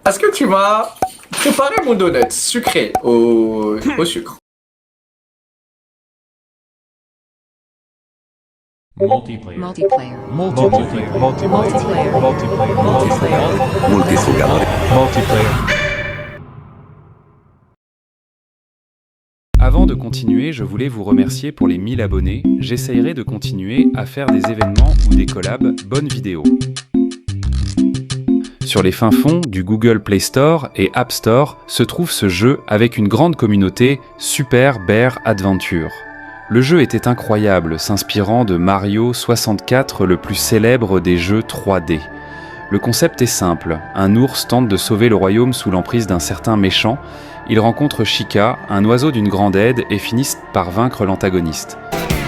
Est-ce que tu m'as préparé mon donut sucré au sucre? Multiplayer. Multiplayer. Multiplayer. Multiplayer. Multiplayer. Multiplayer. Multijugador. Multiplayer. Avant de continuer, je voulais vous remercier pour les 1000 abonnés. J'essayerai de continuer à faire des événements ou des collabs bonnes vidéos. Sur les fins fonds du Google Play Store et App Store se trouve ce jeu avec une grande communauté, Super Bear Adventure. Le jeu était incroyable, s'inspirant de Mario 64, le plus célèbre des jeux 3D. Le concept est simple, un ours tente de sauver le royaume sous l'emprise d'un certain méchant. Il rencontre Chica, un oiseau d'une grande aide, et finissent par vaincre l'antagoniste.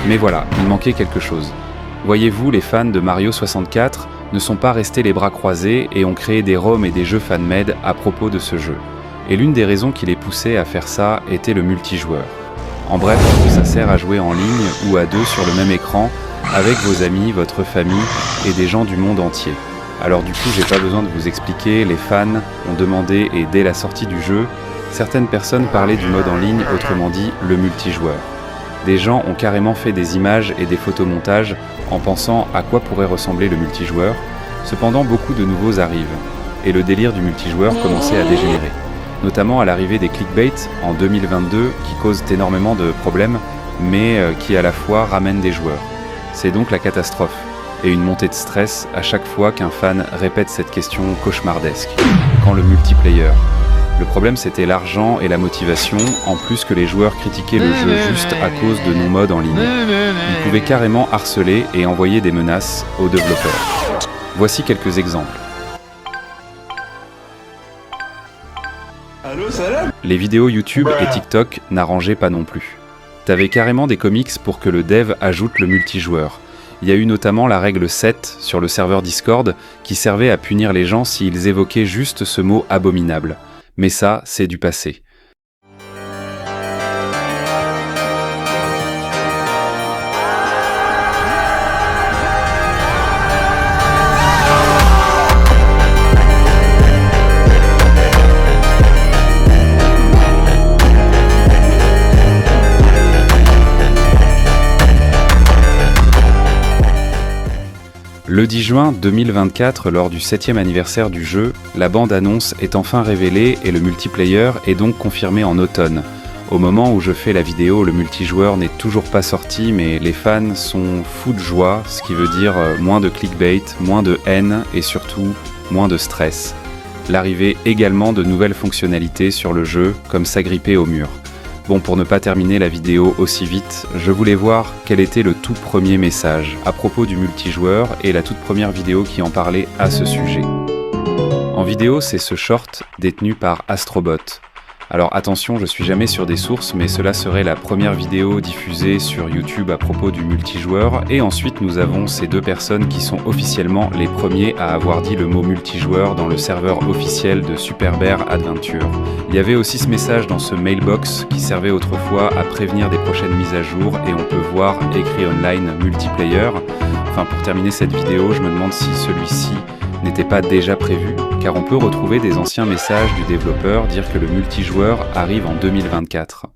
Mais voilà, il manquait quelque chose. Voyez-vous, les fans de Mario 64 ne sont pas restés les bras croisés et ont créé des ROM et des jeux fan-made à propos de ce jeu. Et l'une des raisons qui les poussait à faire ça était le multijoueur. En bref, ça sert à jouer en ligne ou à deux sur le même écran, avec vos amis, votre famille et des gens du monde entier. Alors du coup, j'ai pas besoin de vous expliquer, les fans ont demandé et dès la sortie du jeu, certaines personnes parlaient du mode en ligne, autrement dit le multijoueur. Des gens ont carrément fait des images et des photomontages en pensant à quoi pourrait ressembler le multijoueur. Cependant, beaucoup de nouveaux arrivent, et le délire du multijoueur commençait à dégénérer. Notamment à l'arrivée des clickbait en 2022 qui causent énormément de problèmes, mais qui à la fois ramènent des joueurs. C'est donc la catastrophe, et une montée de stress à chaque fois qu'un fan répète cette question cauchemardesque. Quand le multiplayer? Le problème c'était l'argent et la motivation, en plus que les joueurs critiquaient le jeu juste à cause de non-mode en ligne. Ils pouvaient carrément harceler et envoyer des menaces aux développeurs. Voici quelques exemples. Les vidéos YouTube et TikTok n'arrangeaient pas non plus. T'avais carrément des comics pour que le dev ajoute le multijoueur. Il y a eu notamment la règle 7 sur le serveur Discord qui servait à punir les gens s'ils évoquaient juste ce mot abominable. Mais ça, c'est du passé. Le 10 juin 2024, lors du 7e anniversaire du jeu, la bande-annonce est enfin révélée et le multiplayer est donc confirmé en automne. Au moment où je fais la vidéo, le multijoueur n'est toujours pas sorti, mais les fans sont fous de joie, ce qui veut dire moins de clickbait, moins de haine et surtout moins de stress. L'arrivée également de nouvelles fonctionnalités sur le jeu, comme s'agripper au mur. Bon, pour ne pas terminer la vidéo aussi vite, je voulais voir quel était le tout premier message à propos du multijoueur et la toute première vidéo qui en parlait à ce sujet. En vidéo, c'est ce short détenu par Astrobot. Alors attention, je suis jamais sur des sources, mais cela serait la première vidéo diffusée sur YouTube à propos du multijoueur, et ensuite nous avons ces deux personnes qui sont officiellement les premiers à avoir dit le mot multijoueur dans le serveur officiel de Super Bear Adventure. Il y avait aussi ce message dans ce mailbox qui servait autrefois à prévenir des prochaines mises à jour, et on peut voir écrit online multiplayer. Enfin, pour terminer cette vidéo, je me demande si celui-ci n'était pas déjà prévu, car on peut retrouver des anciens messages du développeur dire que le multijoueur arrive en 2024.